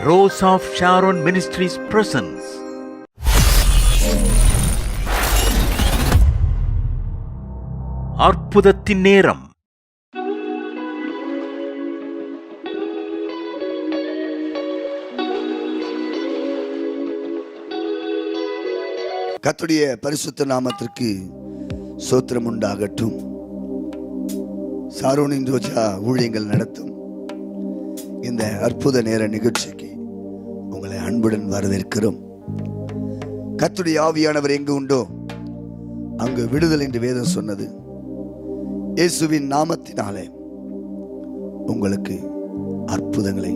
Rose of Sharon Ministries presents அற்புதத்தின் நேரம். கர்த்தருடைய பரிசுத்த நாமத்திற்கு ஸ்தோத்திரம் உண்டாகட்டும். சாரோனின் ரோஜா ஊழியங்கள் நடத்தும் இந்த அற்புத நேர நிகழ்ச்சிக்கு உங்களை அன்புடன் வரவேற்கிறோம். கர்த்தருடைய ஆவியானவர் எங்கு உண்டோ அங்கு விடுதலை என்று வேதம் சொன்னது. இயேசுவின் நாமத்தினாலே உங்களுக்கு அற்புதங்களை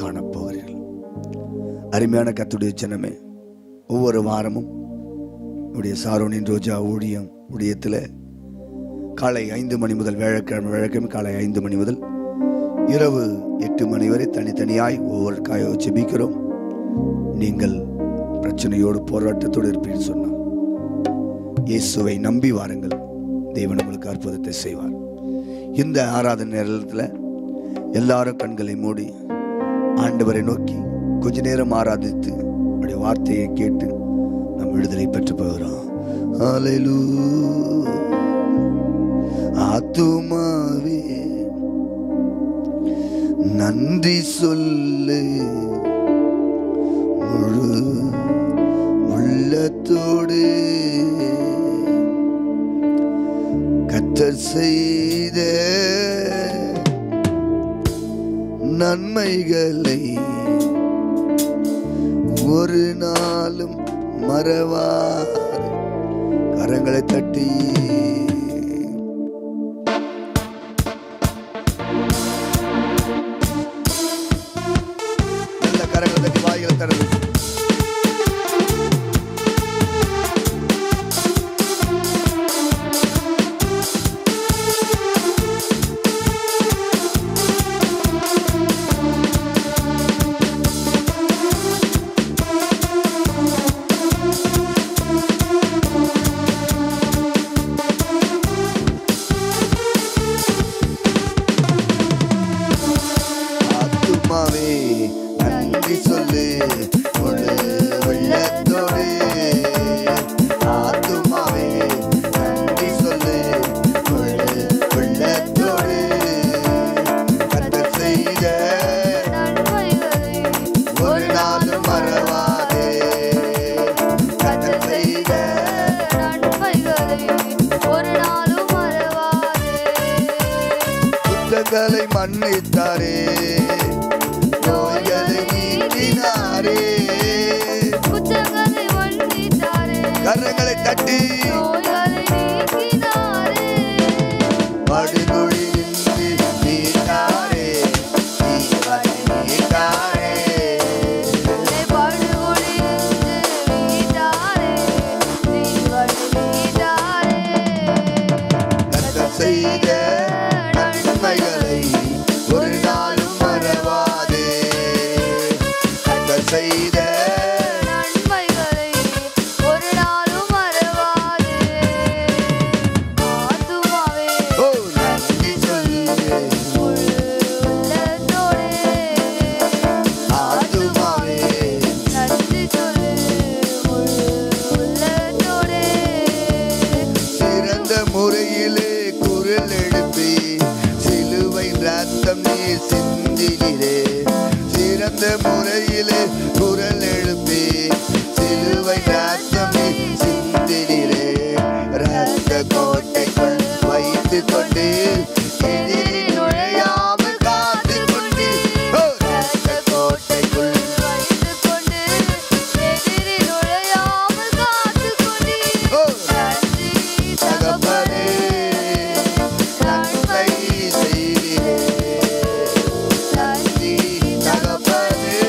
காணப்போகிறீர்கள். அருமையான கர்த்தருடைய ஜனமே, ஒவ்வொரு வாரமும் நம்முடைய சாரோனின் ரோஜா ஊழியத்தில் காலை 5 மணி முதல் வியாழக்கிழமை காலை 5 மணி முதல் இரவு 8 மணி வரை தனித்தனியாய் ஒவ்வொருக்காக ஜெபிக்கிறோம். நீங்கள் பிரச்சனையோடு போராட்டத்தோடு இருப்பீர்கள் சொன்னால் இயேசுவை நம்பி வாருங்கள், தேவன் உங்களுக்கு அற்புதத்தை செய்வார். இந்த ஆராதனை நேரத்தில் எல்லாரும் கண்களை மூடி ஆண்டவரை நோக்கி கொஞ்ச நேரம் ஆராதித்து அவருடைய வார்த்தையை கேட்டு நாம் விடுதலை பெற்று போகிறோம். ஹல்லேலூயா. ஆத்துமாவே நன்றி சொல்லு, முழு உள்ளத்தோடு கர்த்தர் செய்த நன்மைகளை ஒரு நாளும் மறவாது. கரங்களை தட்டி வாய்களை தரது. ஆத்துமாவே நன்றி சொல்லு, முழு உள்ளத்தோடு. ஆத்துமாவே நன்றி சொல்லு, முழு உள்ளத்தோடு. கர்த்தர் செய்த ஒரு நாளும் மறவாதே. கர்த்தர் செய்த ஒரு நாளும் மறவாதே. குற்றங்களை மன்னித்தாரே, நோய்களை நீக்கினாரே. குற்றங்களை மன்னித்தாரே, கரங்களை தட்டி நோய்களை நீக்கினாரே. படுகொழியின்றி மீட்டாரே, ஜீவனை மீட்டாரே. படுகொழியின்றி மீட்டாரே, ஜீவனை மீட்டாரே. கர்த்தர் செய்த நன்மைகளை ஒரு நாளும் மறவாதே. கர்த்தர் செய்த நன்மைகளை ஒரு நாளும் மறவாதே. ஆத்துமாவே நன்றி சொல்லு, முழு உள்ளத்தோடு. ஆத்துமாவே நன்றி சொல்லு, முழு உள்ளத்தோடு. சிறந்த முறையிலே குரல் எழுப்பி சிலுவை ரத்தம் நீர் சிந்தினீரே. சிறந்த முறையிலே குரல் எழுப்பி சிலுவை ரத்தம் நீர் சிந்தினீரே. ரத்த கோட்டைக்குள் வைத்து கொண்டு எதிரி நுழையாமல் காத்து கொண்டு. ரத்த கோட்டைக்குள் வைத்து கொண்டு எதிரி நுழையாமல் காத்து கொண்டு. நன்றி தகப்பனே, நன்மை செய்தீரே. நன்றி தகப்பனே,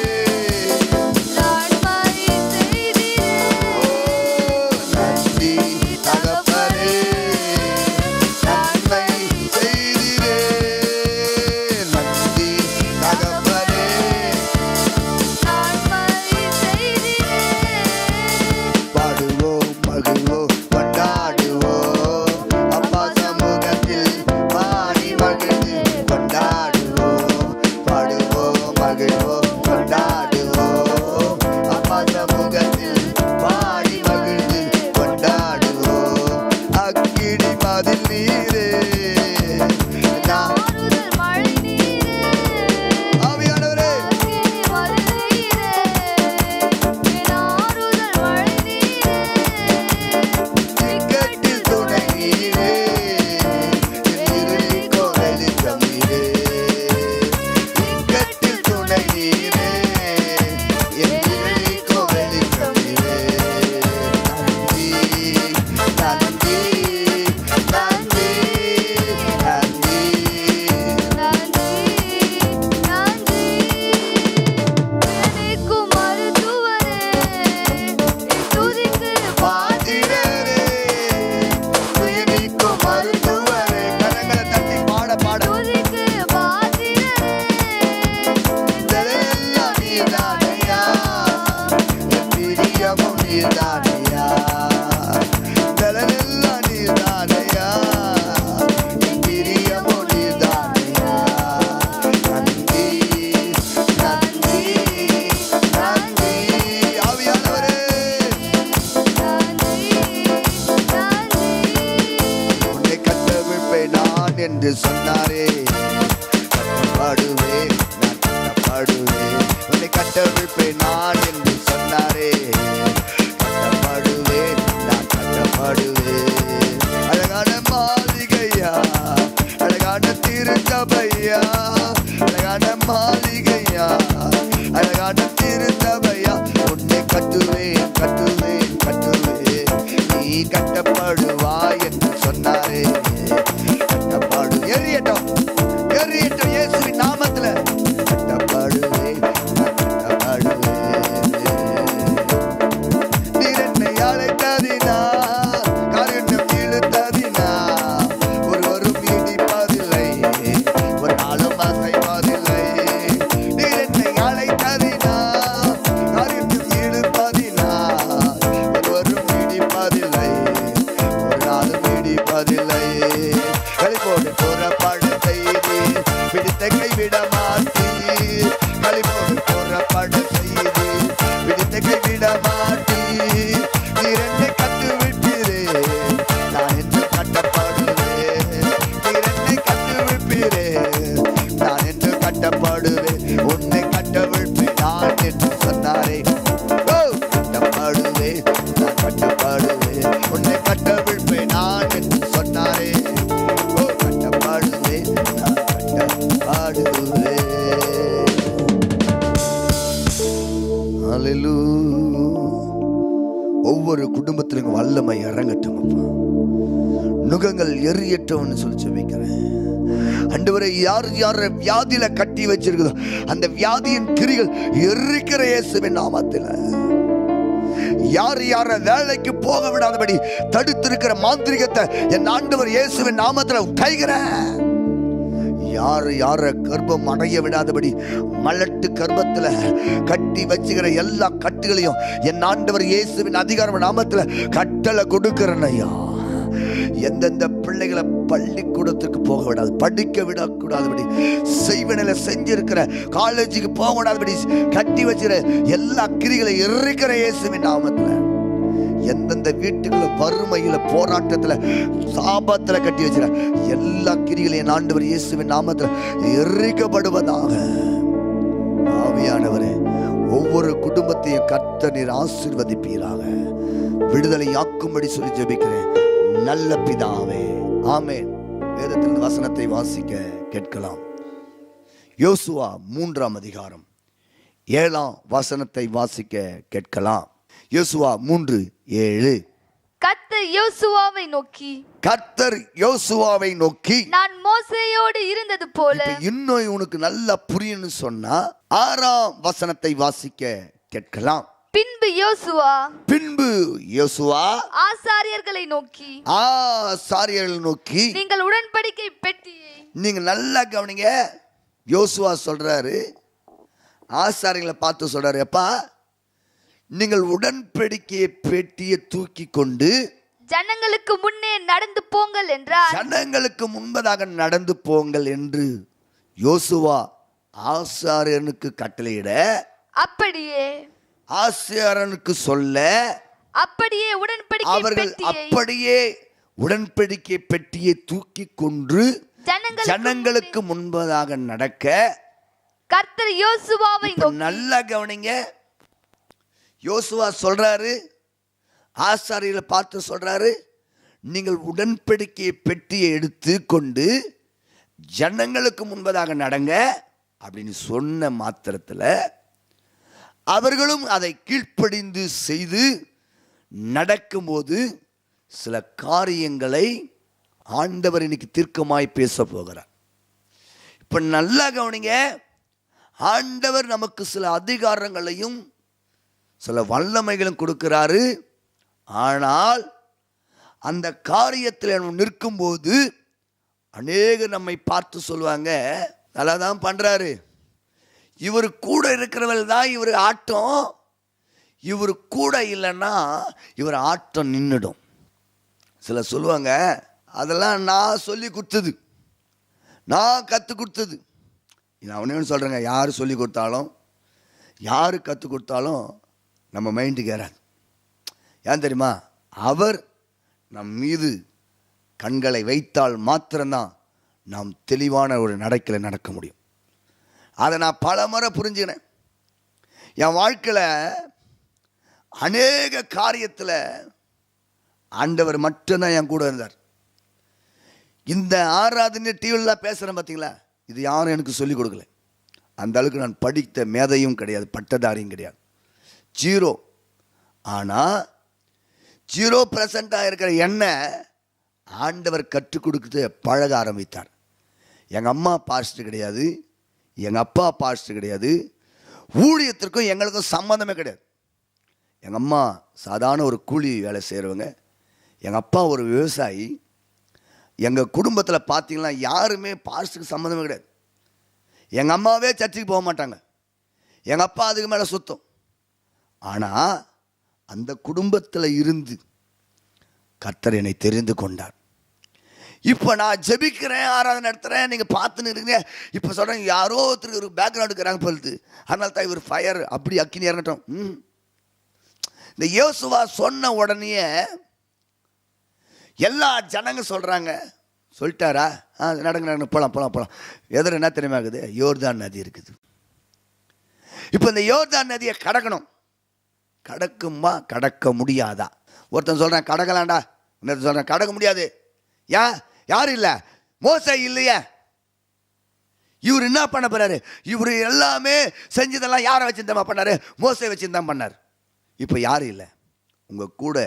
பதில் நீரே. நான் ஆறுதல் மழை நீரே, ஆவியானவரே அக்கினி பதில் நீரே, என் ஆறுதல் மழை நீரே, இக்கட்டில் துணை நீரே, என் இருளிக்கோ வெளிச்சம் நீரே. இக்கட்டில் துணை நீரே, என் இருளிக்கோ வெளிச்சம் நீரே. நன்றி நன்றி நன்றி நன்றி. நன்றி நன்றி. எனக்கும் மருத்துவரே, என் துதிக்கு பாத்திரரே, உயிர்நீக்கும் மருத்துவரே. கரங்களை தட்டி பாட பாட. துதிக்கு பாத்திரரே, இதெல்லாம் நீர்தானையா, என் பிரியமும் நீர்தானையா. இதெல்லாம் நீர்தானையா, என் பிரியமும் நீர்தானையா. நன்றி நன்றி நன்றி. ஆவியானவரே நன்றி நன்றி. உன்னை கட்டவிழ்ப்பேன் நான் என்று சொன்னாரே. கட்டப்படுவேன் நான் கட்டப்படுவேன். உன்னை கட்டவிழ்ப்பேன் நான் என்று சொன்னாரே. கட்டப்படுவேன் நான் கட்டப்படுவேன். அழகான மாளிகையா, அழகான திருச்சபையா, அழகான மாளிகையா, அழகான திருச்சபையா. உன்னை கட்டுவேன் கட்டுவேன் கட்டுவேன். நீ கட்டப்படுவாய் என்று சொன்னாரே. கட்டப்படு எரியட்டும் எரியட்டும் இயேசுவின் நாமத்துல. கட்டப்படுவேன் நான் கட்டப்படுவேன். நீர் என்னை அழைத்ததினால், காருண்யம் இழுத்ததினால், ஒருவரும் இடிப்பதில்லை, ஒரு நாளும் அசைப்பதில்லை. நீர் என்னை அழைத்ததினால், காருண்யம் இழுப்பதினால், ஒருவரும் இடிப்பதில்லை, ஒரு நாளும் இடிப்பதில்லை. களிப்போடு புறப்பட செய்தி பிடித்த கைவிட மாட்டீர். களிப்போடு புறப்பட செய்தி பிடித்த கைவிட மாட்டீர். நீர் என்னை கட்டுவிட்டீரே, நான் என்று கட்டப்படுவேன். நீர் என்னை கட்டுவிப்பீரே, நான் என்று கட்டப்படுவேன். உன்னை கட்டவிழ்ப்பேன் நான் என்று சொன்னாரே. ஓ, கட்டப்படுவேன் நான் கட்டப்படுவேன். உன்னை கட்டவிழ்ப்பேன் நான் என்று சொன்னாரே. ஓ, கட்டப்படுவேன் நான் கட்டப்படுவேன். ஹல்லேலூயா. ஒவ்வொரு குடும்பத்திலும் வல்லமை இறங்கட்டும் அப்பா. நுகங்கள் எரியட்டும்னு சொல்லி ஜெபிக்கிறேன். ஆண்டவரே, யார் யார வியாதியில கட்டி வச்சிருக்குதோ அந்த வியாதியின் கிரிகள் எரிக்கிற இயேசுவின் நாமத்தில். யார் யார வேலைக்கு போக விடாதபடி தடுத்திருக்கிற மாந்திரிகத்தை என் ஆண்டவர் இயேசுவின் நாமத்தில் உடைக்கிறேன். யார் யார கர்ப்பம் அடைய விடாதபடி மலட்டு கர்ப்பத்துல கட்டி வச்சுக்கிற எல்லா கட்டுகளையும் என் ஆண்டவர் இயேசுவின் அதிகார நாமத்துல கட்டளை கொடுக்கிறேன் ஐயா. எந்தெந்த பிள்ளைகளை பள்ளிக்கூடத்துக்கு போக விடாது, படிக்க விடக்கூடாதபடி, செய்வனில செஞ்சிருக்கிற காலேஜுக்கு போக விடாதபடி கட்டி வச்சுக்கிற எல்லா கிரிகளை எரிக்கிற இயேசுவின் நாமத்துல. எந்தெந்த வீட்டுக்குள்ள வறுமையில போராட்டத்துல சாபத்துல கட்டி வச்சிட எல்லா கிரிகளையும் ஆண்டவர் இயேசுவின் நாமத்துல எரிக்கப்படுவதாக. ஆவியானவரே, ஒவ்வொரு குடும்பத்தையும் கர்த்தர் நீர் ஆசீர்வதிப்பீராக, விடுதலை ஆக்கும்படி சொல்லி ஜெபிக்கிறேன் நல்ல பிதாவே, ஆமென். வேதத்தின் வசனத்தை வாசிக்க கேட்கலாம். யோசுவா 3ஆம் அதிகாரம் 7ஆம் வசனத்தை வாசிக்க கேட்கலாம். யோசுவா 3:7. கர்த்தர் யோசுவாவை நோக்கி, கர்த்தர் யோசுவாவை நோக்கி, நான் மோசேயோடு இருந்தது போல. இப்ப இன்னும் உனக்கு நல்லா புரியும்னு சொன்னா 6ஆம் வசனத்தை வாசிக்க கேட்கலாம். பின்பு யோசுவா ஆசாரியர்களை நோக்கி, நீங்கள் உடன்படிக்கை பெட்டியை, நீங்க நல்லா கவனிங்க. யோசுவா சொல்றாரு, ஆசாரியர்களை பார்த்து சொல்றாரு, அப்பா நீங்கள் உடன்படிக்கையை பெட்டியை தூக்கி கொண்டு ஜனங்களுக்கு முன்னே நடந்து போங்கள் என்றார். ஜனங்களுக்கு முன்பதாக நடந்து போங்கள் என்று யோசுவா ஆசாரியனுக்கு கட்டளையிட, அப்படியே ஆசாரியனுக்கு சொல்ல, அப்படியே உடன்படிக்கை அவர்கள் பெட்டியை அப்படியே உடன்படிக்கை பெட்டியை தூக்கி கொண்டு ஜனங்களுக்கு முன்பதாக நடக்க கர்த்தர் யோசுவாவை நல்லா கவனிங்க. யோசுவா சொல்றாரு, ஆசாரியரை பார்த்து சொல்றாரு, நீங்கள் உடன்படிக்கை பெட்டியை எடுத்து கொண்டு ஜனங்களுக்கு முன்பதாக நடங்க அப்படின்னு சொன்ன மாத்திரத்தில் அவர்களும் அதை கீழ்ப்படிந்து செய்து நடக்கும்போது சில காரியங்களை ஆண்டவர் இன்னைக்கு தீர்க்கமாய் பேச போகிறார். இப்ப நல்லா கவனிங்க. ஆண்டவர் நமக்கு சில அதிகாரங்களையும் சில வல்லமைகளும் கொடுக்கிறாரு. ஆனால் அந்த காரியத்தில் நிற்கும்போது அநேகர் நம்மை பார்த்து சொல்லுவாங்க, நல்லா தான் பண்றாரு, இவர் கூட இருக்கிறவர்கள் தான் இவர் ஆட்டம், இவர் கூட இல்லைன்னா இவர் ஆட்டம் நின்றுடும். சில சொல்லுவாங்க, அதெல்லாம் நான் சொல்லி கொடுத்தது, நான் கற்றுக் கொடுத்தது. நான் ஒன்று சொல்கிறேங்க, யார் சொல்லி கொடுத்தாலும் யார் கற்றுக் கொடுத்தாலும் நம்ம மைண்டுக்கு ஏறாது. ஏன் தெரியுமா? அவர் நம் மீது கண்களை வைத்தால் மாத்திரம்தான் நாம் தெளிவான ஒரு நடக்கையில் நடக்க முடியும். அதை நான் பல முறை புரிஞ்சுக்கினேன். என் வாழ்க்கையில் அநேக காரியத்தில் ஆண்டவர் மட்டும்தான் என் கூட இருந்தார். இந்த ஆராதனை டிவியில் பேசுகிறேன் பார்த்தீங்களா, இது யாரும் எனக்கு சொல்லிக் கொடுக்கல. அந்த அளவுக்கு நான் படித்த மேதையும் கிடையாது, பட்டதாரியும் கிடையாது, ஜீரோ. ஆனால் 0% இருக்கிற என்ன ஆண்டவர் கற்றுக் கொடுத்து பழக ஆரம்பித்தார். எங்கள் அம்மா பாஸ்டர் கிடையாது, எங்கள் அப்பா பாஸ்டர் கிடையாது, ஊழியத்திற்கும் எங்களுக்கும் சம்மந்தமே கிடையாது. எங்கள் அம்மா சாதாரண ஒரு கூலி வேலை செய்கிறவங்க, எங்கள் அப்பா ஒரு விவசாயி. எங்கள் குடும்பத்தில் பார்த்தீங்கன்னா யாருமே பாஸ்டருக்கு சம்மந்தமே கிடையாது. எங்கள் அம்மாவே சர்ச்சுக்கு போக மாட்டாங்க, எங்கள் அப்பா அதுக்கு மேலே சுத்தம். ஆனால் அந்த குடும்பத்தில் இருந்து கர்த்தர் என்னை தெரிந்து கொண்டார். இப்போ நான் ஜெபிக்கிறேன், ஆராதனை நடத்துகிறேன், நீங்கள் பார்த்துன்னு இருக்கீங்க. இப்போ சொல்கிறேன், யாரோ ஒருத்தருக்கு ஒரு பேக்ரவுண்டு இருக்கிறாங்க பொழுது, அதனால தான் இவர் ஃபயர் அப்படி அக்கினி இறங்கட்டும். இந்த யோசுவா சொன்ன உடனே எல்லா ஜனங்க சொல்கிறாங்க, சொல்லிட்டாரா? நடங்க போகலாம். எதிர என்ன தெரியுமா இருக்குது? யோர்தான் நதி இருக்குது. இப்போ இந்த யோர்தான் நதியை கடக்கணும். கடக்குமா கடக்க முடியாதா? ஒருத்தன் சொல்கிறேன் கடக்கலாண்டா, இன்னொருத்தன் சொல்கிறேன் கடக்க முடியாது. யாரும் இல்லை, மோசே இல்லையே. இவர் என்ன பண்ண போறாரு? இவர் எல்லாமே செஞ்சதெல்லாம் யாரை வச்சுருந்தா பண்ணாரு? மோசே வச்சுருந்தான் பண்ணார். இப்போ யாரும் இல்லை. உங்கள் கூட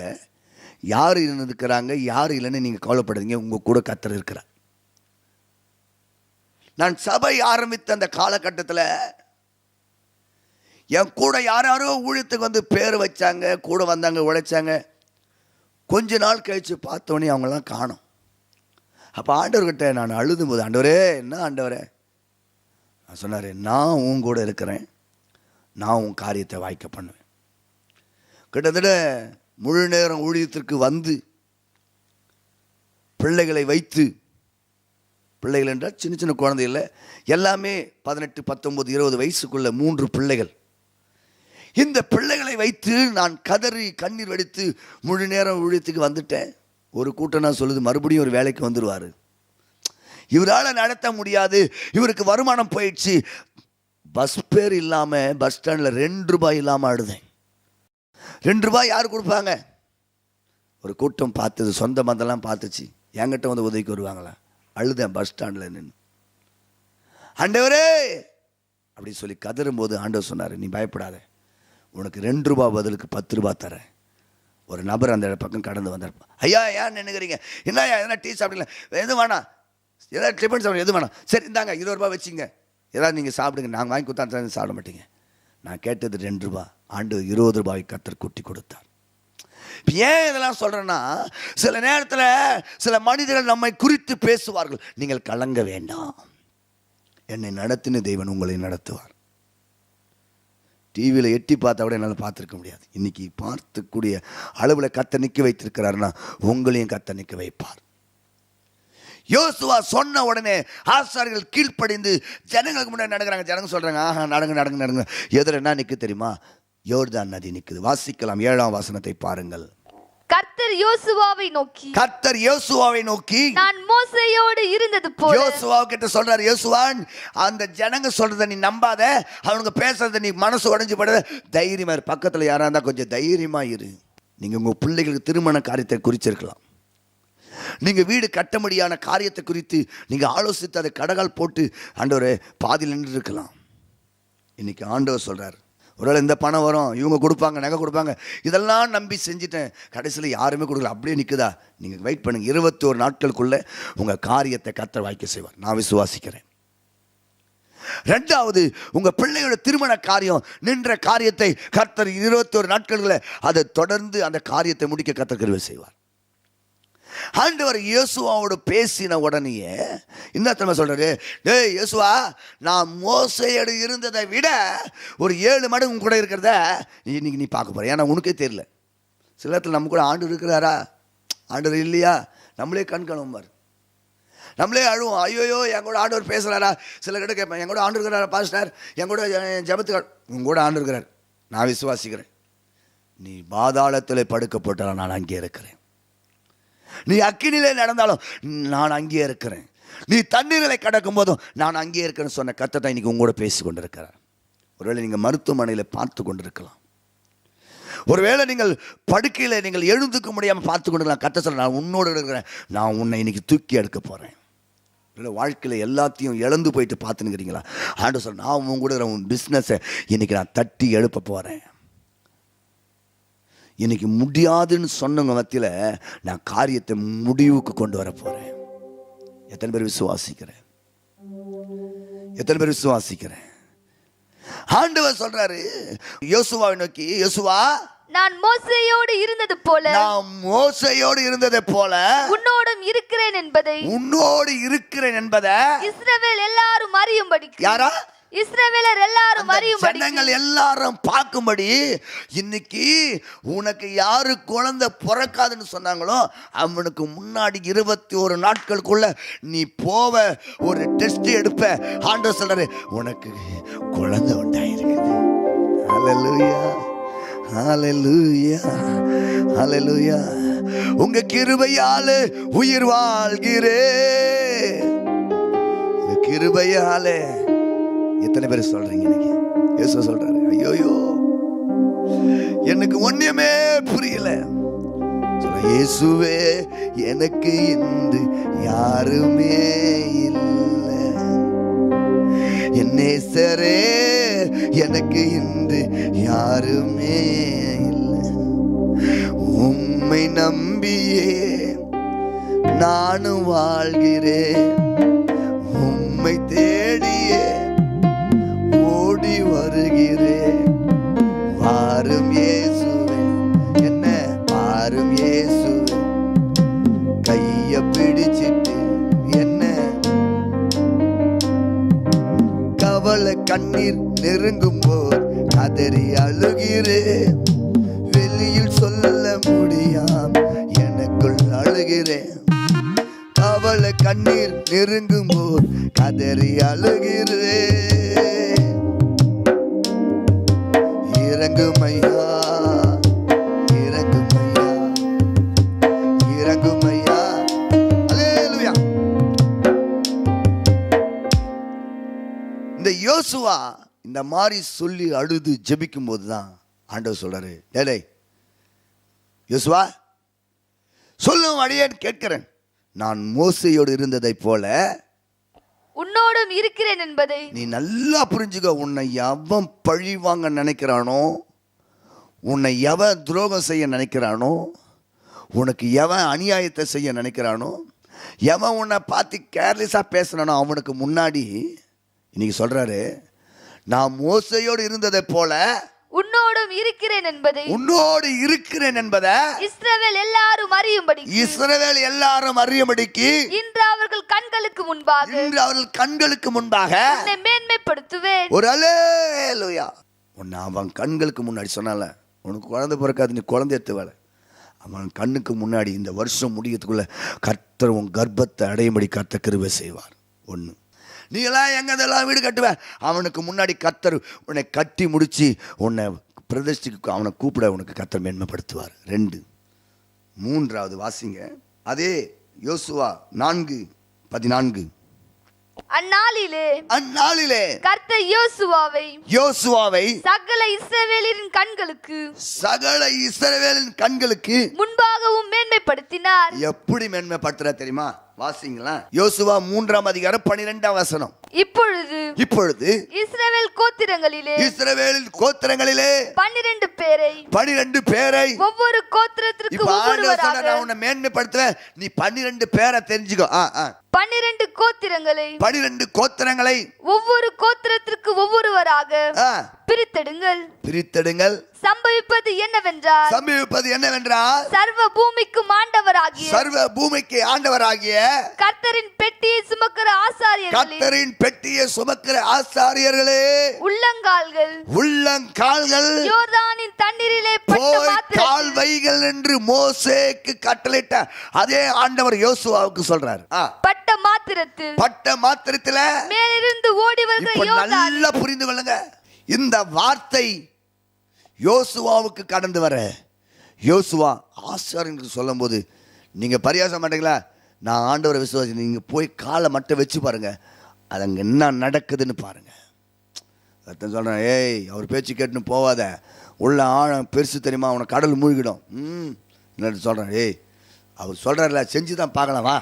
யார் இருக்கிறாங்க, யார் இல்லைன்னு நீங்கள் கவலைப்படுறீங்க. உங்கள் கூட கர்த்தர் இருக்கிறார். நான் சபை ஆரம்பித்த அந்த காலகட்டத்தில் என் கூட யாரோ ஊழியத்துக்கு வந்து பேர் வச்சாங்க, கூட வந்தாங்க, உழைச்சாங்க. கொஞ்ச நாள் கழித்து பார்த்தோன்னே அவங்களாம் காணோம். அப்போ ஆண்டவர்கிட்ட நான் அழுதும் போது, ஆண்டவரே என்ன ஆண்டவரே, நான் சொன்னார், நான் உன் கூட இருக்கிறேன், நான் உன் காரியத்தை வாய்க்க பண்ணுவேன். கிட்டத்தட்ட முழு நேரம் ஊழியத்திற்கு வந்து பிள்ளைகளை வைத்து, பிள்ளைகள் என்றால் சின்ன சின்ன குழந்தை இல்லை, எல்லாமே 18, 19, 20 வயசுக்குள்ள 3 பிள்ளைகள். இந்த பிள்ளைகளை வைத்து நான் கதறி கண்ணீர் வடித்து முழு நேரம் ஊழியத்துக்கு வந்துட்டேன். ஒரு கூட்டம் நான் சொல்லுது, மறுபடியும் ஒரு வேலைக்கு வந்துடுவார், இவரால் நடத்த முடியாது, இவருக்கு வருமானம் போயிடுச்சு. பஸ் பேர் இல்லாமல் பஸ் ஸ்டாண்டில் 2 ரூபாய் இல்லாமல் அழுதேன். 2 ரூபாய் யார் கொடுப்பாங்க? ஒரு கூட்டம் பார்த்தது, சொந்த பந்தெல்லாம் பார்த்துச்சு, என்கிட்ட வந்து உதவிக்கு வருவாங்களா? அழுதேன் பஸ் ஸ்டாண்டில் நின்று. ஆண்டவரே அப்படி சொல்லி கதறும்போது ஆண்டவர் சொன்னார், நீ பயப்படாத, உனக்கு 2 ரூபாய் பதிலுக்கு 10 ரூபாய் தரேன். ஒரு நபர் அந்த பக்கம் கடந்து வந்தார். ஐயா ஏன் நினைக்கிறீங்க? என்னையா எதனா டீ சாப்பிடல? எதுவும் வேணாம், ஏதாவது டிஃபன் சாப்பிட எதுவும் வேணாம். சரி இந்தாங்க 20 ரூபாய் வச்சுங்க, ஏதாவது நீங்கள் சாப்பிடுங்க, நாங்கள் வாங்கி கொடுத்தா சாப்பிட மாட்டீங்க. நான் கேட்டது 2 ரூபாய், ஆண்டு 20 ரூபாய் கர்த்தர் கூட்டி கொடுத்தார். ஏன் இதெல்லாம் சொல்கிறேன்னா, சில நேரத்தில் சில மனிதர்கள் நம்மை குறித்து பேசுவார்கள். நீங்கள் கலங்க வேண்டாம், என்னை நடத்தின தேவன் உங்களை நடத்துவார். டிவியில் எட்டி பார்த்தா கூட என்னால் பார்த்துருக்க முடியாது. இன்றைக்கி பார்த்துக்கூடிய அளவில் கர்த்தர் நிற்க வைத்திருக்கிறாருன்னா உங்களையும் கர்த்தர் நிற்க வைப்பார். யோசுவா சொன்ன உடனே ஆசாரியர்கள் கீழ்ப்படிந்து ஜனங்களுக்கு முன்னாடி நடக்கிறாங்க. ஜனங்க சொல்கிறாங்க, ஆஹா நடங்க. எதிர என்ன நிற்க தெரியுமா? யோர்தான் நதி நிற்குது. வாசிக்கலாம், 7ஆம் வசனத்தை பாருங்கள். கர்த்தர் யோசுவாவை நோக்கி நான் மோசேயோடு இருந்தது போல. யோசுவா கிட்ட சொல்றாரு, யோசுவான் அந்த ஜனங்க சொல்றத நீ நம்பாத, அவங்க பேசுறத நீ மனசு உடைஞ்சு படாத, தைரியமா இரு. பக்கத்துல யாரா இருந்தா கொஞ்சம் தைரியமா இரு. நீங்க உங்க பிள்ளைகளுக்கு திருமண காரியத்தை குறிச்சிருக்கலாம், நீங்க வீடு கட்ட முடியாத காரியத்தை குறித்து நீங்க ஆலோசித்து அதை கடகால் போட்டு ஆண்டவரே பாதியில் நின்று இருக்கலாம். இன்னைக்கு ஆண்டவர் சொல்றாரு, ஒருவேளை இந்த பணம் வரும், இவங்க கொடுப்பாங்க, நகை கொடுப்பாங்க, இதெல்லாம் நம்பி செஞ்சுட்டேன், கடைசியில் யாருமே கொடுக்கல, அப்படியே நிற்குதா? நீங்கள் வெயிட் பண்ணுங்க, 21 நாட்களுக்குள்ள உங்கள் காரியத்தை கர்த்தர் வாய்க்க செய்வார், நான் விசுவாசிக்கிறேன். ரெண்டாவது, உங்கள் பிள்ளையோட திருமண காரியம் நின்ற காரியத்தை கர்த்தர் 21 நாட்களுக்குள்ள அதை தொடர்ந்து அந்த காரியத்தை முடிக்க கர்த்தர் கிருபை செய்வார். ஆண்டவர் யோசுவாவோடு பேசின உடனேயே என்ன சொல்றாரு, டேய் யோசுவா, நான் மோசேயோடு இருந்ததை விட ஒரு 7 மடங்கு கூட இருக்கிறத இன்னைக்கு நீ பார்க்க போற. ஏன்னா உனக்கே தெரியல, சில இடத்துல நம்ம கூட ஆண்டவர் இருக்கிறாரா, ஆண்டவர் இல்லையா, நம்மளே கண் கழுவுமார், நம்மளே அழுவோம், ஐயோயோ என் கூட ஆண்டவர் பேசுகிறாரா. சில கிட்ட கேட்பேன், என் கூட ஆண்டு இருக்கிறாரா பாஸ்டர், என் கூட ஜபத்துக்கு உங்க கூட ஆண்டு இருக்கிறார். நான் விசுவாசிக்கிறேன், நீ பாதாளத்தில் படுக்கப்பட்டாலும் நான் அங்கே இருக்கிறேன், நீ அக்கினிலே நடந்தாலும் நான் அங்கே இருக்கிறேன், நீ தண்ணீரை கடக்கும் போதும் நான் அங்கே இருக்கிறேன்னு சொன்ன கர்த்தர் தான் இன்னைக்கு உங்களோட பேசி கொண்டிருக்கிறார். ஒருவேளை நீங்கள் மருத்துவமனையில் பார்த்து கொண்டிருக்கலாம், ஒருவேளை நீங்கள் படுக்கையில் நீங்கள் எழுந்துக்க முடியாமல் பார்த்து கொண்டிருக்கலாம். கர்த்தர் சொல்ல, நான் உன்னோடு இருக்கிறேன், நான் உன்னை இன்னைக்கு தூக்கி எடுக்க போகிறேன். இல்லை வாழ்க்கையில் எல்லாத்தையும் இழந்து போயிட்டு பார்த்துன்னுக்கிறீங்களா? ஆண்டு சொல்ல, நான் உன் கூட இருக்கிற உன் பிஸ்னஸை இன்னைக்கு நான் தட்டி எழுப்ப போகிறேன். இன்னைக்கு முடியாதுன்னு சொன்னவங்க மத்தியில் நான் காரியத்தை முடிவுக்கு கொண்டு வர போறேன். எத்தனை பேர் விசுவாசிக்கிறேன்? எத்தனை பேர் விசுவாசிக்கிறேன்? ஆண்டவர் சொல்றாரு யோசுவாவை நோக்கி, யோசுவா, நான் மோசேயோடு இருந்தது போல, நான் மோசேயோடு இருந்ததை போல உன்னோடும் இருக்கிறேன் என்பதை, உன்னோடு இருக்கிறேன் என்பதை இஸ்ரவேல் எல்லாரும் அறியும்படி. யாரா? இஸ்ரவேலர் எல்லாரும் அறியும்படி, ஜனங்கள் எல்லாரும் பார்க்கும்படி. இன்னைக்கு உனக்கு யாரு குழந்தை பிறக்காதுன்னு சொன்னாங்களோ அவனுக்கு முன்னாடி 21 நாட்களுக்குள்ள நீ போவ, ஒரு டெஸ்ட் எடுப்ப, ஆண்டவர் சொல்றாரு உனக்கு குழந்தை உண்டாயிருக்குது. ஹல்லேலூயா, ஹல்லேலூயா, ஹல்லேலூயா. உங்க கிருபையாலே உயிர் வாழ்கிறேன், உங்க கிருபையாலே. எத்தனை பேர் சொல்றீங்க இன்னைக்கு? இயேசு சொல்றாரு, ஐயோயோ எனக்கு ஒண்ணுமே புரியல. இயேசுவே எனக்கு இன்று யாருமே இல்லை, என் நேசரே எனக்கு இன்று யாருமே இல்லை, உம்மை நம்பியே நானும் வாழ்கிறேன், உம்மை தேடியே ஓடி வருகிறேன். வாரும் இயேசுவே, என்ன வாரும் இயேசுவே, கைய பிடிச்சிட்டு என்ன கவலை கண்ணீர் நெருங்கும் போது கதறி அழுகிறேன், வெளியில் சொல்ல முடியாம எனக்குள் அழுகிறேன், கவலை கண்ணீர் நெருங்கும் போது கதறி அழுகிறேன். இறங்குமையா, இறங்குமையா, இறங்குமையா. அல்லேலூயா. இந்த யோசுவா இந்த மாதிரி சொல்லி அழுது ஜெபிக்கும் போதுதான் ஆண்டவர் சொல்றாரு, டேய் யோசுவா, சொல்லும் அடியேன் கேட்கிறேன், நான் மோசேயோடு இருந்ததை போல உன்னோடும் இருக்கிறேன் என்பதை. நீ நல்லா புரிஞ்சுக்க. உன்னை எவன் பழி வாங்க நினைக்கிறானோ, உன்னை எவன் துரோகம் செய்ய நினைக்கிறானோ, உனக்கு எவன் அநியாயத்தை செய்ய நினைக்கிறானோ, எவன் உன்னை பார்த்து கேர்லெஸ்ஸாக பேசுறானோ அவனுக்கு முன்னாடி இன்னைக்கு சொல்றாரு, நான் மோசையோடு இருந்ததை போல உன்னோடும் இருக்கிறேன் என்பதை, உன்னோடு இருக்கிறேன் என்பதை இஸ்ரவேல் எல்லாரும் அறியும்படி, இஸ்ரவேல் எல்லாரும் அறியும்படிக்கு இன்று அவர்கள் கண்களுக்கு முன்பாக, இன்று அவர்கள் கண்களுக்கு முன்பாக உன்னை மேன்மைப்படுத்துவேன். ஒரு அல்லேலூயா. உன்னை அவன் கண்களுக்கு முன்னாடி சொன்னால, உனக்கு குழந்தை பிறக்காது, நீ குழந்தை எடுத்து வேலை, அவன் கண்ணுக்கு முன்னாடி இந்த வருஷம் முடியறதுக்குள்ள கர்த்தர் உன் கர்ப்பத்தை அடையும்படி கர்த்தர் கிருபை செய்வார். ஒன்று, நீ எல்லாம் எங்க இதெல்லாம் வீடு கட்டுவேன், அவனுக்கு முன்னாடி கர்த்தர் உன்னை கட்டி முடிச்சு உன்னை பிரதிஷ்டைக்கு அவனை கூப்பிட உனக்கு கர்த்தர் மேன்மைப்படுத்துவார். 2, மூன்றாவது வாசிங்க. அதே யோசுவா 4:14. அந்நாளிலே கர்த்தர் யோசுவாவை சகல இஸ்ரவேலின் கண்களுக்கு முன்பாகவும் மேன்மைப்படுத்தினார். எப்படி மேன்மைப்படுத்துறார் தெரியுமா? வாசிங்களா. யோசுவா 3:12. இப்பொழுது இஸ்ரவேலின் கோத்திரங்களிலே 12 பேரை ஒவ்வொரு கோத்திரத்திற்கு ஒவ்வொருவராக உன்னை மேன்மைப்படுத்துவேன். நீ 12 பேரை தெரிஞ்சுக்கோ. 12 கோத்திரங்களை ஒவ்வொரு கோத்திரத்திற்கு ஒவ்வொருவராக பிரித்தெடுங்கள். சம்பவிப்பது என்னவென்றால் சர்வ பூமிக்கு ஆண்டவராகிய கர்த்தரின் பெட்டியை சுமக்கிற ஆசாரியர்களே உள்ளங்கால்கள் யோர்தானின் தண்ணீரிலே கால் வைகள் என்று மோசேக்கு கட்டளையிட்ட அதே ஆண்டவர் யோசுவாவுக்கு சொல்றார். பட்ட மாத்திரத்துல மேலிருந்து ஓடி வருகிற யோர்தான். நல்லா புரிந்து கொள்ளுங்க. இந்த வார்த்தை யோசுவாவுக்கு கடந்து வர யோசுவா ஆசாரியனுக்கு சொல்லும் போது நீங்க பரியாசம் மாட்டீங்களா? நான் ஆண்டவரை விசுவாசி. நீங்க போய் காலை மட்டும் வச்சு பாருங்க, அது அங்க என்ன நடக்குதுன்னு பாருங்க. அர்த்தம் சொல்றேன். ஏய், அவர் பேச்சு கேட்டுன்னு போவாத, உள்ள ஆழம் பெருசு தெரியுமா, அவனை கடல் மூழ்கிடும். சொல்றேன். ஏய், அவர் சொல்றாருல, செஞ்சுதான் பார்க்கலாம் வா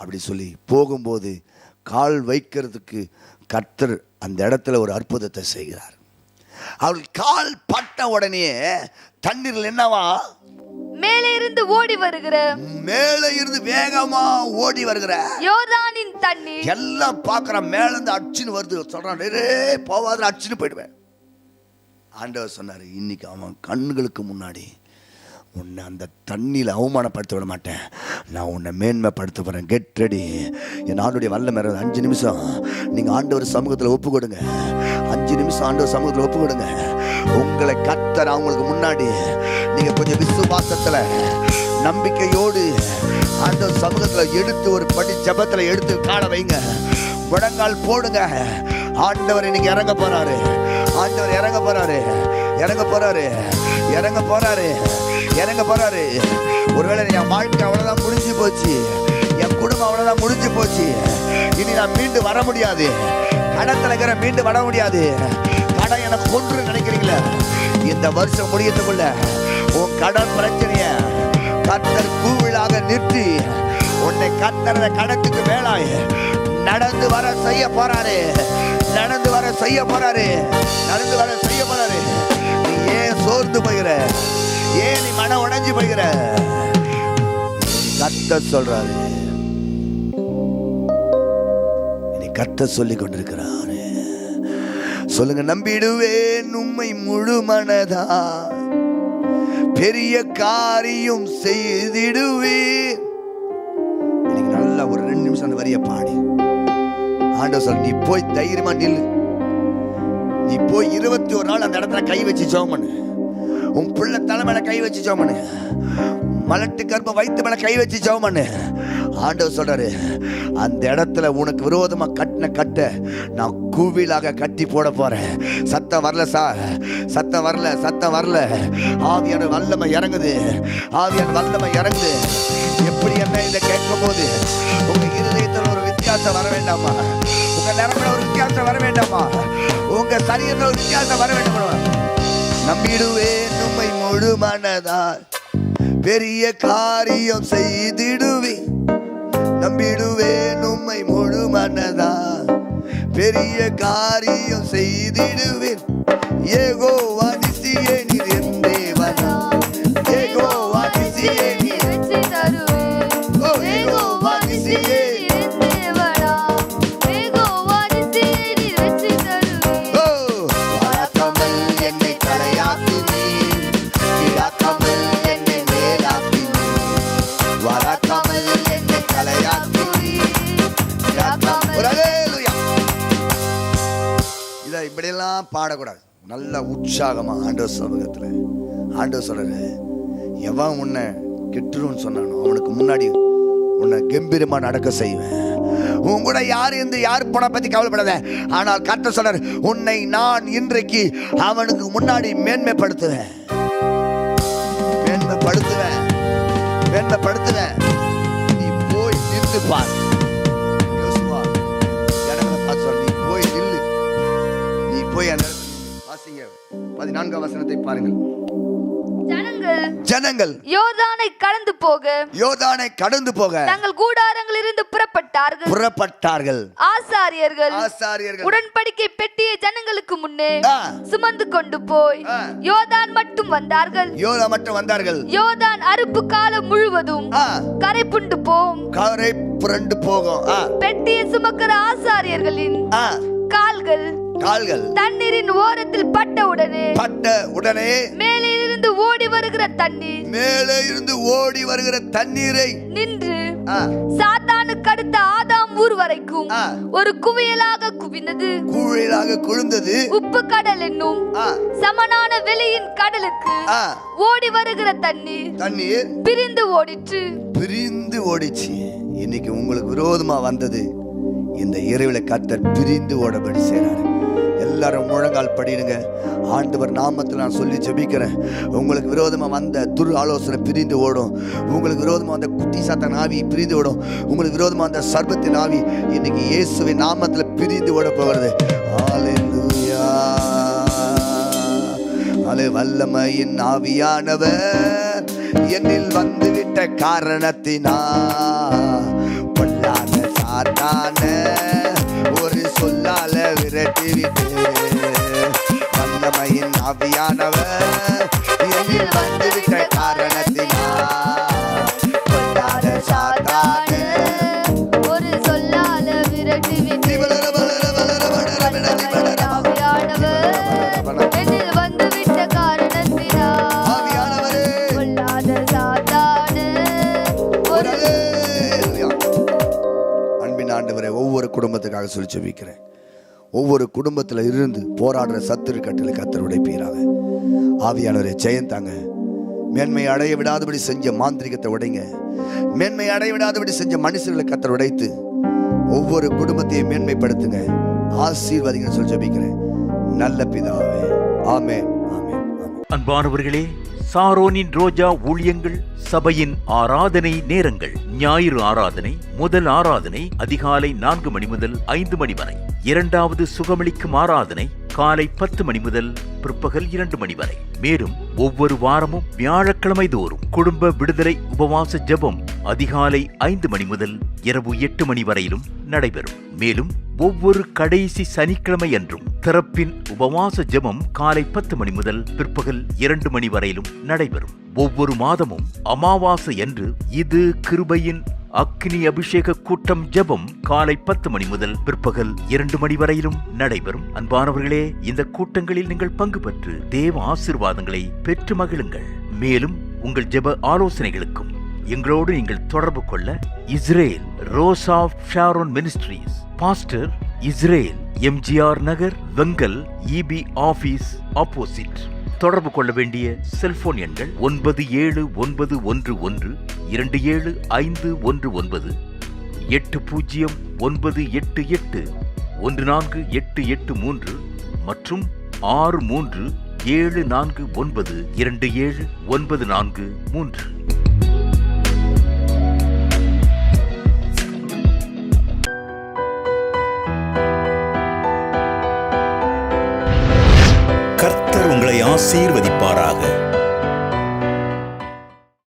அப்படி சொல்லி போகும்போது கால் வைக்கிறதுக்கு கர்த்தர் அந்த இடத்துல ஒரு அற்புதத்தை செய்கிறார். அவள் கால் பட்ட உடனே தண்ணீரில் என்னவா மேலே இருந்து வேகமா ஓடி வருகிற யோர்தானின் தண்ணீர் எல்லாம் பார்க்கற. மேல இருந்து அடிச்சுன்னு வருது. சொல்றான், போவாத, அடிச்சுன்னு போயிடுவேன். ஆண்டவர் சொன்னாரு, இன்னைக்கு அவன் கண்களுக்கு முன்னாடி உன்னை அந்த தண்ணியில் அவமானப்படுத்த விட மாட்டேன், நான் உன்னை மேன்மைப்படுத்த போகிறேன். Get ready. என் ஆண்டுடைய வல்லமை 5 நிமிஷம் நீங்கள் ஆண்டவர் சமூகத்தில் ஒப்பு கொடுங்க. 5 நிமிஷம் ஆண்டவர் சமூகத்தில் ஒப்பு கொடுங்க. உங்களை கர்த்தர் அவங்களுக்கு முன்னாடி நீங்கள் கொஞ்சம் விசுவாசத்தில் நம்பிக்கையோடு ஆண்டவர் சமூகத்தில் எடுத்து ஒரு படி ஜெபத்தில் எடுத்து கால வைங்க, முழங்கால் போடுங்க. ஆண்டவர் இன்னைக்கு இறங்க போறாரு. ஆண்டவர் இறங்க போறாரு. ஒருவேளை என் வாழ்க்கை அவ்வளவுதான் முடிஞ்சு போச்சு, என் குடும்பம் அவ்வளவுதான் முடிஞ்சு போச்சு, இனி நான் மீண்டு வர முடியாது, கடத்துல மீண்டு வர முடியாது, கடன் எனக்கு கொன்று நினைக்கிறீங்களா? இந்த வருஷம் முடியத்துக்குள்ள உன் கடன் பிரச்சனைய கர்த்தர் கூவிலாக நிறுத்தி உன்னை கர்த்தர் கடத்துக்கு மேலாய் நடந்து வர செய்ய போறாரு. நீ ஏன் சோர்ந்து போகிற? ஏன் நீ மன உடைஞ்சு போகிற? கர்த்தர் சொல்றாரு, கர்த்தர் சொல்லி கொண்டிருக்கிறாரு. சொல்லுங்க, நம்பிடுவேன் உம்மை முழு மனதா, பெரிய காரியம் செய்திடுவேன். இன்னைக்கு நல்லா ஒரு 2 நிமிஷம் அந்த வரிய பாடி ஆண்டவர் சொல்ல, நீ போய் தைரியமா நில்லு. நீ போய் 21 நாள் அந்த இடத்துல கை வச்சு ஜெபம் பண்ணு. உன் பிள்ளை தலைமையில கை வச்சு ஜெபம் பண்ணு. மலட்டு கர்ப்ப வயிற்று மேல கை வச்சு ஜெபம் பண்ணு. ஆண்டவர் சொல்றாரு, அந்த இடத்துல உனக்கு விரோதமா கட்டின கட்ட நான் கூவிலாக கட்டி போட போறேன். சத்தம் வரல சார், சத்தம் வரல. ஆவியான வல்லமை இறங்குது. எப்படி என்ன இதை கேட்கும் போது உங்க இருதயத்தில் ஒரு வித்தியாசம் வர வேண்டாமா? உங்க நிறமையில ஒரு வித்தியாசம் வர வேண்டாமா? உங்க சரீரத்தில் ஒரு வித்தியாசம் வர வேண்டாமா? நம்பிடுவேன் உம்மை முழு மனதால், பெரிய காரியம் செய்திடுவேன். நம்பிடுவேன் உம்மை முழு மனதால், பெரிய காரியம் செய்திடுவேன். யெகோவா நிசியே நீர் என் தேவனா, யெகோவா நிசியே நீர் வெற்றி தருவேன். யெகோவா நிசியே என் தேவனா, யெகோவா நிசியே நீர் வெற்றி தருவேன். வராமல் என்னை தலையாக்கி நீர், இராக்காமல் என்னை மேலாக்கி நீர், வராமல் என்னை தலையாக்கி நீர், இராக்காமல். ஹல்லேலூயா. இதை இப்படியெல்லாம் பாடக்கூடாது. நல்ல உற்சாகமா ஆண்டவர் சமூகத்துல ஆண்டவர் சொல்றாரு, எவன் உன்னை கெட்டுருன்னு சொன்னானோ அவனுக்கு முன்னாடி உன்னை கம்பீரமா நடக்க செய்வேன். உன் கூட யார் போன பத்தி கவலைப்படாத. ஆனால் கர்த்தர் சொல்றாரு, உன்னை நான் இன்றைக்கு அவனுக்கு முன்னாடி மேன்மைப்படுத்துவேன். மேன்மைப்படுத்துவேன். நீ போய் நின்று பார். யோசுவா ஜனங்களை பார்த்து சொல், நீ போய் நில்லு, நீ போய் அந்த இடத்துல நில்லு. வாசிங்க 14ஆம் வசனத்தை பாருங்கள். ஜனங்கள் யோர்தானை கடந்து போக தங்கள் கூடாரங்களிலிருந்து புறப்பட்டார்கள். ஆசாரியர்கள் உடன்படிக்கை பெட்டியை ஜனங்களுக்கு முன்னே சுமந்து கொண்டு போய் யோர்தான் மட்டும் வந்தார்கள். யோர்தான் அறுப்பு காலம் முழுவதும் கரை புரண்டு போகும். பெட்டியை சுமக்கிற ஆசாரியர்களின் கால்கள் தண்ணீரின் ஓரத்தில் பட்ட உடனே மேலே இருந்து ஓடி வருகிற தண்ணீரை நின்று சாத்தானுக்கு அடுத்த ஆதாம் ஊர் வரைக்கும் ஒரு குவியலாக குவிந்தது. உப்பு கடல் என்னும் சமனான வெளியின் கடலுக்கு ஓடி வருகிற தண்ணீர் பிரிந்து ஓடிச்சு. இன்னைக்கு உங்களுக்கு விரோதமா வந்தது இந்த இரவில கர்த்தர் பிரிந்து ஓடபடி செய்றாரு. எல்லாரும் முழங்கால் படிடுங்க. ஆண்டவர் நாமத்தில் நான் சொல்லி ஜெபிக்கிறேன். உங்களுக்கு விரோதமா வந்த துரு ஆலோசனை பிரிந்து ஓடும். உங்களுக்கு விரோதமா வந்த குட்டி சாத்தான் ஆவி பிரிந்து ஓடும். உங்களுக்கு விரோதமா வந்த சர்பத்தின் ஆவி இன்னைக்கு இயேசுவின் நாமத்தில் பிரிந்து ஓட போகிறது. ஹல்லேலூயா. வல்லமையின் ஆவியானவர் என்னில் வந்துவிட்ட காரணத்தினால் பொல்லாத சாத்தான ஒரு சொல்லால விரட்டிவிட்டு, வல்லமையின் ஆவியானவர் என்னில் வந்துவிட்ட காரணத்தினால் பொல்லாத சாத்தான ஒரு சொல்லால விரட்டிவிட்டு, ஒவ்வொரு குடும்பத்துக்காக சொல்லி ஜெபிக்கிறேன். ஒவ்வொரு குடும்பத்தில் இருந்து போராடுற சத்துரு கட்டளை கர்த்தர் உடைப்பீராக. ஆவியானவரே ஜெயந்தாங்க. மேன்மை அடைய விடாதபடி செஞ்ச மாந்திரிகத்தை உடைங்க. மேன்மை அடைய விடாதபடி செஞ்ச மனுஷர்களை கர்த்தர் உடைத்து ஒவ்வொரு குடும்பத்தையும் மேன்மைப்படுத்துங்க. ஆசீர்வாதிங்கன்னு சொல்லி ஜெபிக்கிறேன் நல்ல பிதாவே. ஆமென், ஆமென், ஆமென். அன்பானவர்களே, சாரோனின் ரோஜா ஊழியங்கள் சபையின் ஆராதனை நேரங்கள்: ஞாயிறு ஆராதனை, முதல் ஆராதனை அதிகாலை 4 மணி முதல் 5 மணி வரை. இரண்டாவது சுகமளிக்கும் ஆராதனை காலை 10 மணி முதல் பிற்பகல் 2 மணி வரை. மேலும் ஒவ்வொரு வாரமும் வியாழக்கிழமை தோறும் குடும்ப விடுதலை உபவாச ஜெபம் அதிகாலை 5 மணி முதல் இரவு 8 மணி வரையிலும் நடைபெறும். மேலும் ஒவ்வொரு கடைசி சனிக்கிழமை அன்றும் திறப்பின் உபவாச ஜெபம் காலை 10 மணி முதல் பிற்பகல் 2 மணி வரையிலும் நடைபெறும். ஒவ்வொரு மாதமும் அமாவாசை அன்று இது கிருபையின் அக்னி அபிஷேக கூட்டம் ஜெபம் காலை 10 மணி முதல் பிற்பகல் 2 மணி வரையிலும் நடைபெறும். அன்பானவர்களே, இந்த கூட்டங்களில் நீங்கள் பங்கு பெற்று தேவ ஆசீர்வாதங்களை பெற்று மகிழுங்கள். மேலும் உங்கள் ஜெப ஆலோசனைகளுக்கும் எங்களோடு நீங்கள் தொடர்பு கொள்ள Israel rose of Sharon ministries, pastor Israel, MGR Nagar, Vengal, EB office opposite. தொடர்பு கொள்ள வேண்டிய செல்போன் எண்கள் 9711275519, 8098814883 மற்றும் 6374927943. கர்த்தர் உங்களை ஆசீர்வதிப்பாராக.